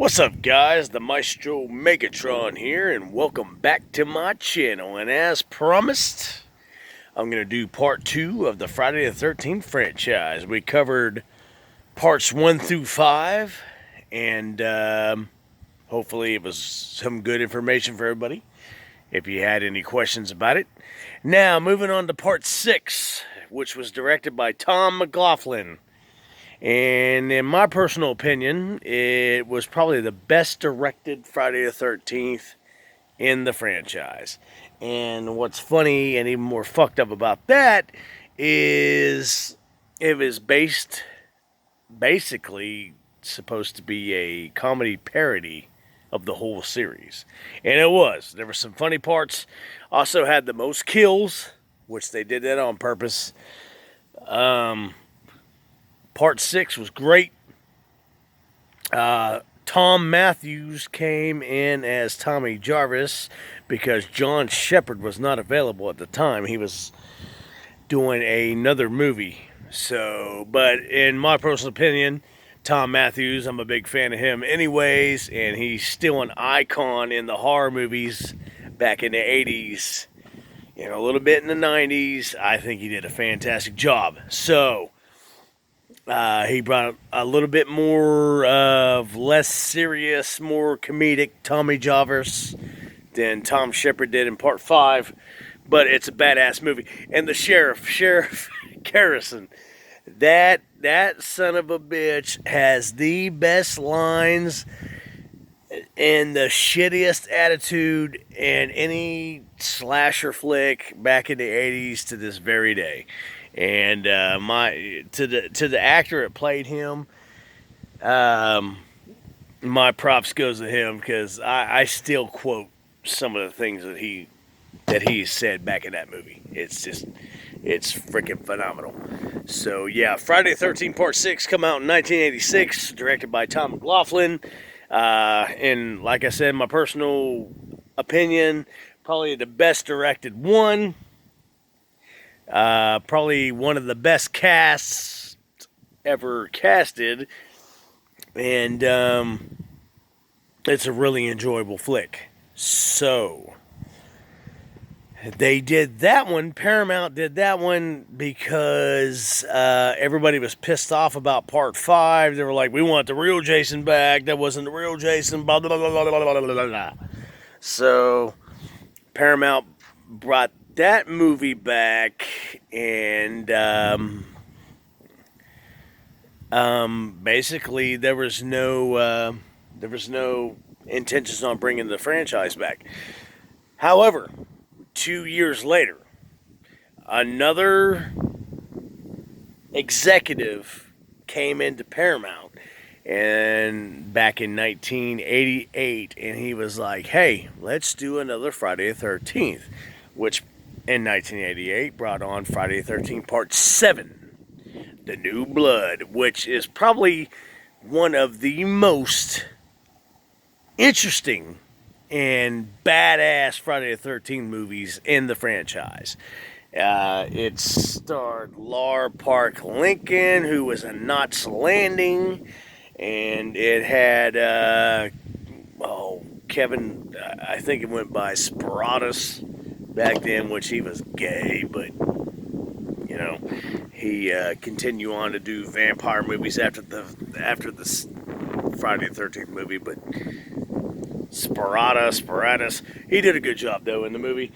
What's up, guys? The Maestro Megatron here, and welcome back to my channel. And as promised, I'm going to do part 2 of the Friday the 13th franchise. We covered parts 1 through 5, and hopefully it was some good information for everybody, if you had any questions about it. Now, moving on to part 6, which was directed by Tom McLoughlin. And in my personal opinion, it was probably the best directed Friday the 13th in the franchise. And what's funny and even more fucked up about that is it was basically supposed to be a comedy parody of the whole series. And it was. There were some funny parts. Also had the most kills, which they did that on purpose. Part 6 was great. Tom Matthews came in as Tommy Jarvis because John Shepard was not available at the time. He was doing another movie. But in my personal opinion, Tom Matthews, I'm a big fan of him anyways, and he's still an icon in the horror movies back in the 80s, a little bit in the 90s. I think he did a fantastic job. So he brought a little bit more of less serious, more comedic Tommy Jarvis than Tom Shepard did in part 5. But it's a badass movie. And the Sheriff Garrison, that son of a bitch has the best lines and the shittiest attitude in any slasher flick back in the 80s to this very day. And to the actor that played him, my props goes to him because I still quote some of the things that he said back in that movie. It's freaking phenomenal. So yeah, Friday the 13th Part 6 come out in 1986, directed by Tom McLoughlin. And like I said, my personal opinion, probably the best directed one. Probably one of the best casts ever casted, and it's a really enjoyable flick. So they did that one. Paramount did that one because everybody was pissed off about part 5. They were like, "We want the real Jason back. That wasn't the real Jason." Blah blah blah blah blah blah blah. So Paramount brought that movie back, and basically there was no intentions on bringing the franchise back. However, 2 years later, another executive came into Paramount, and back in 1988, and he was like, "Hey, let's do another Friday the 13th," which in 1988 brought on Friday the 13th Part 7, The New Blood, which is probably one of the most interesting and badass Friday the 13th movies in the franchise. It starred Lar Park Lincoln, who was a Knots Landing, and it had Kevin, I think it went by Sparatus back then, which he was gay, but he continued on to do vampire movies after the Friday the 13th movie. But Sparatus, he did a good job though in the movie.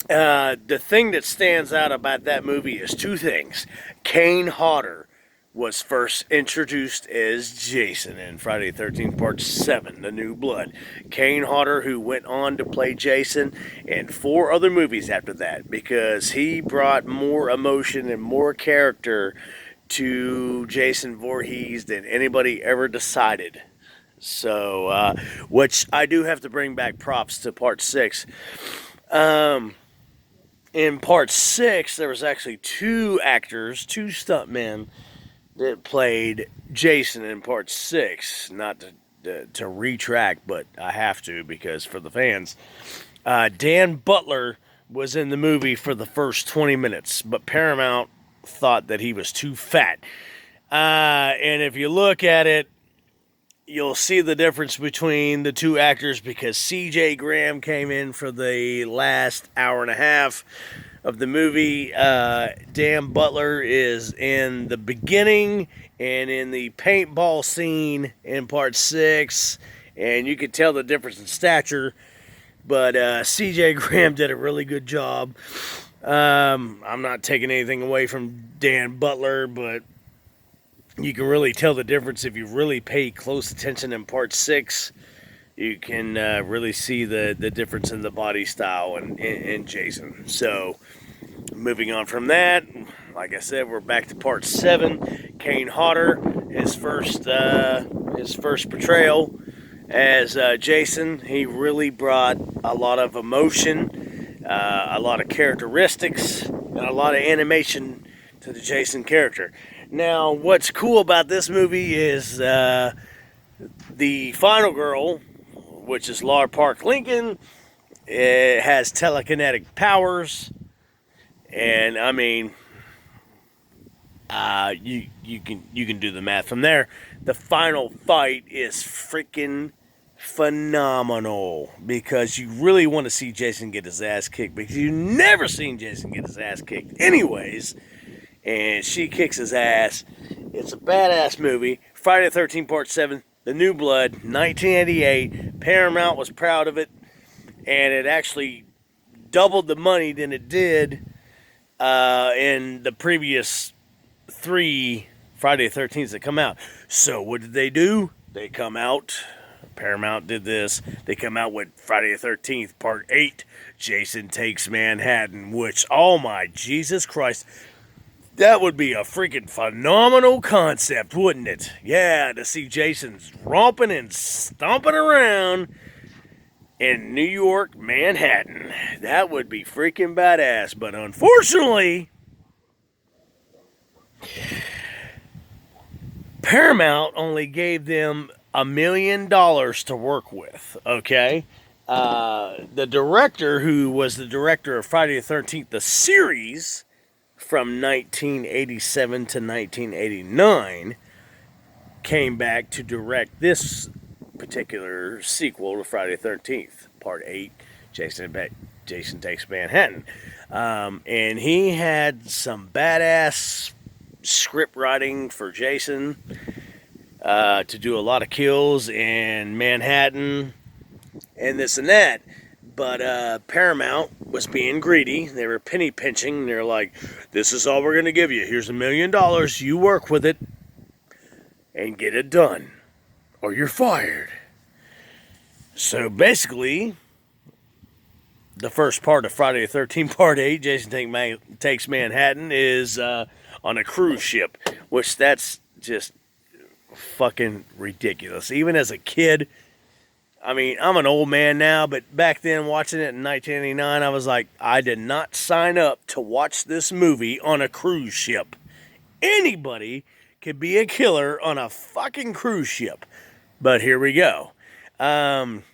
The thing that stands out about that movie is two things. Kane Hodder was first introduced as Jason in Friday the 13th Part 7, The New Blood. Kane Hodder, who went on to play Jason in 4 other movies after that, because he brought more emotion and more character to Jason Voorhees than anybody ever decided. So, which I do have to bring back props to Part 6. In Part 6, there was actually 2 actors, 2 stuntmen, that played Jason in Part 6. Not to retract, but I have to because for the fans. Dan Butler was in the movie for the first 20 minutes, but Paramount thought that he was too fat. And if you look at it, you'll see the difference between the two actors because C.J. Graham came in for the last hour and a half of the movie. Dan Butler is in the beginning and in the paintball scene in part 6, and you can tell the difference in stature. But C.J. Graham did a really good job. I'm not taking anything away from Dan Butler, but you can really tell the difference if you really pay close attention in part 6. You can really see the difference in the body style in Jason. So, moving on from that, like I said, we're back to part 7. Kane Hodder, his first portrayal as Jason. He really brought a lot of emotion, a lot of characteristics, and a lot of animation to the Jason character. Now, what's cool about this movie is the final girl, which is Laura Park Lincoln, has telekinetic powers, and I mean, you can do the math from there. The final fight is freaking phenomenal because you really want to see Jason get his ass kicked because you've never seen Jason get his ass kicked anyways. And she kicks his ass. It's a badass movie. Friday the 13th, Part 7, The New Blood, 1988. Paramount was proud of it, and it actually doubled the money than it did in the previous 3 Friday the 13th that come out. So what did they do? They come out. Paramount did this. They come out with Friday the 13th, Part 8, Jason Takes Manhattan, which, oh my Jesus Christ, that would be a freaking phenomenal concept, wouldn't it? Yeah, to see Jason romping and stomping around in New York, Manhattan. That would be freaking badass. But unfortunately, Paramount only gave them $1 million to work with, okay? The director, who was the director of Friday the 13th, the series, from 1987 to 1989, came back to direct this particular sequel to Friday the 13th, Part 8, Jason Takes Manhattan. And he had some badass script writing for Jason to do a lot of kills in Manhattan and this and that. But Paramount was being greedy. They were penny pinching. They're like, this is all we're going to give you. Here's $1 million. You work with it and get it done, or you're fired. So basically, the first part of Friday the 13th, Part 8, Jason Takes Manhattan, is on a cruise ship, which that's just fucking ridiculous. Even as a kid, I mean, I'm an old man now, but back then, watching it in 1989, I was like, I did not sign up to watch this movie on a cruise ship. Anybody could be a killer on a fucking cruise ship. But here we go. And,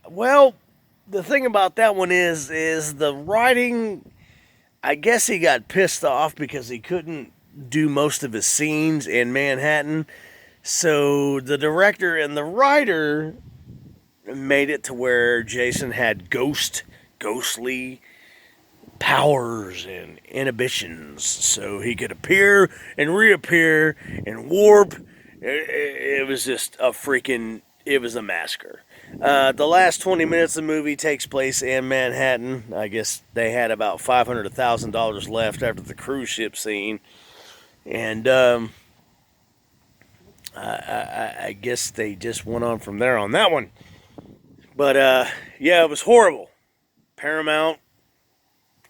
well, the thing about that one is the writing, I guess he got pissed off because he couldn't do most of his scenes in Manhattan. So the director and the writer made it to where Jason had ghostly powers and inhibitions, so he could appear and reappear and warp. It was just it was a massacre. The last 20 minutes of the movie takes place in Manhattan. I guess they had about $500,000 left after the cruise ship scene, and I guess they just went on from there on that one. But, yeah, it was horrible. Paramount,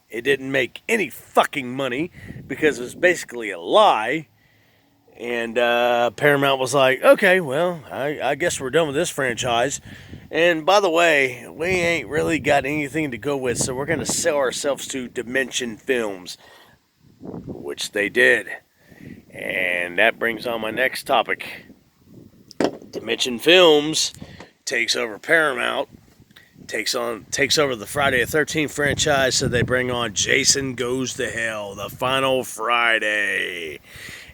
it didn't make any fucking money because it was basically a lie. And Paramount was like, okay, well, I guess we're done with this franchise. And by the way, we ain't really got anything to go with, so we're going to sell ourselves to Dimension Films, which they did. And that brings on my next topic. Dimension Films takes over Paramount, takes over the Friday the 13th franchise, so they bring on Jason Goes to Hell, the final Friday.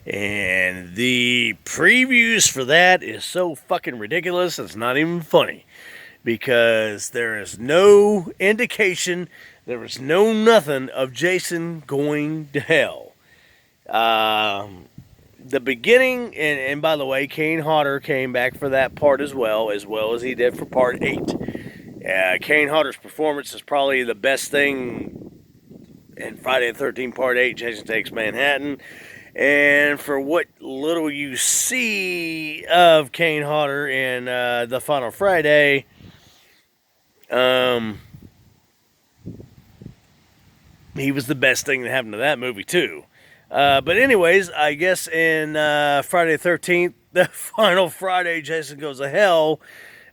And the previews for that is so fucking ridiculous, it's not even funny. Because there is no indication, there is no nothing of Jason going to hell. The beginning, and by the way, Kane Hodder came back for that part as well as he did for part 8. Kane Hodder's performance is probably the best thing in Friday the 13th part 8, Jason Takes Manhattan. And for what little you see of Kane Hodder in the final Friday, he was the best thing that happened to that movie too. But anyways, I guess in Friday the 13th, the final Friday, Jason Goes to Hell,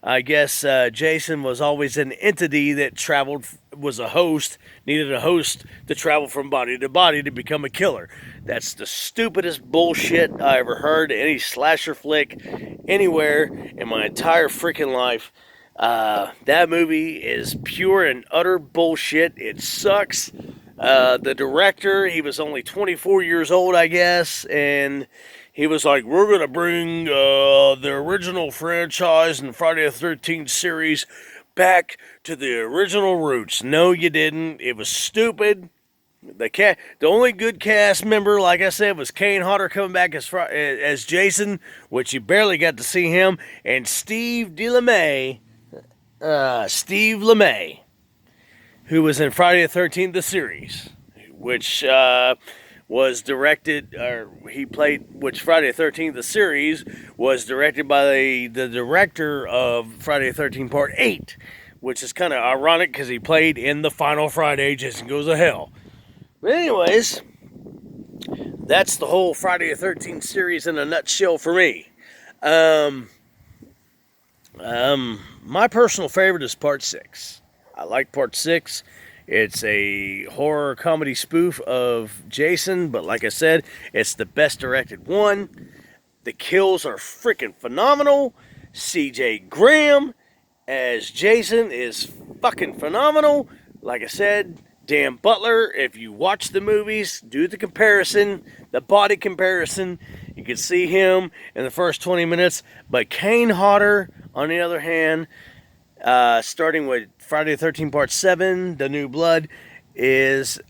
I guess Jason was always an entity that traveled, was a host, needed a host to travel from body to body to become a killer. That's the stupidest bullshit I ever heard any slasher flick anywhere in my entire freaking life. That movie is pure and utter bullshit. It sucks. The director, he was only 24 years old, I guess, and he was like, we're going to bring the original franchise and Friday the 13th series back to the original roots. No, you didn't. It was stupid. The only good cast member, like I said, was Kane Hodder coming back as Jason, which you barely got to see him, and Steve LeMay, who was in Friday the 13th, the series, which was directed, or he played, which Friday the 13th, the series, was directed by the director of Friday the 13th, part 8, which is kind of ironic because he played in the final Friday, Jason Goes to Hell. But anyways, that's the whole Friday the 13th series in a nutshell for me. My personal favorite is part 6. I like part 6. It's a horror comedy spoof of Jason, but like I said, it's the best directed one. The kills are freaking phenomenal. CJ Graham as Jason is fucking phenomenal. Like I said, Dan Butler, if you watch the movies, do the comparison, the body comparison, you can see him in the first 20 minutes. But Kane Hodder, on the other hand, starting with Friday the 13th part 7, The New Blood, is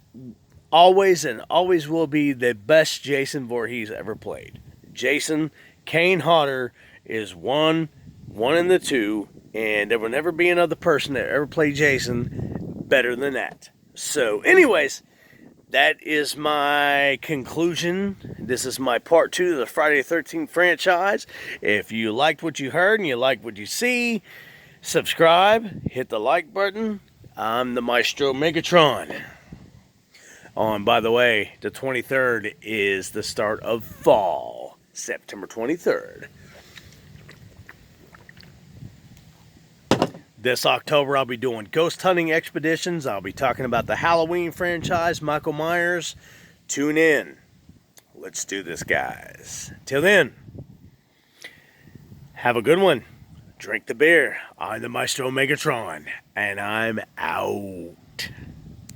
always and always will be the best Jason Voorhees ever played. Jason, Kane Hodder is one in the two, and there will never be another person that ever played Jason better than that. So anyways, that is my conclusion. This is my part 2 of the Friday the 13th franchise. If you liked what you heard and you like what you see, subscribe, hit the like button. I'm the Maestro Megatron. Oh, and by the way, the 23rd is the start of fall. September 23rd. This October, I'll be doing ghost hunting expeditions. I'll be talking about the Halloween franchise, Michael Myers. Tune in. Let's do this, guys. Till then, have a good one. Drink the beer. I'm the Maestro Megatron, and I'm out.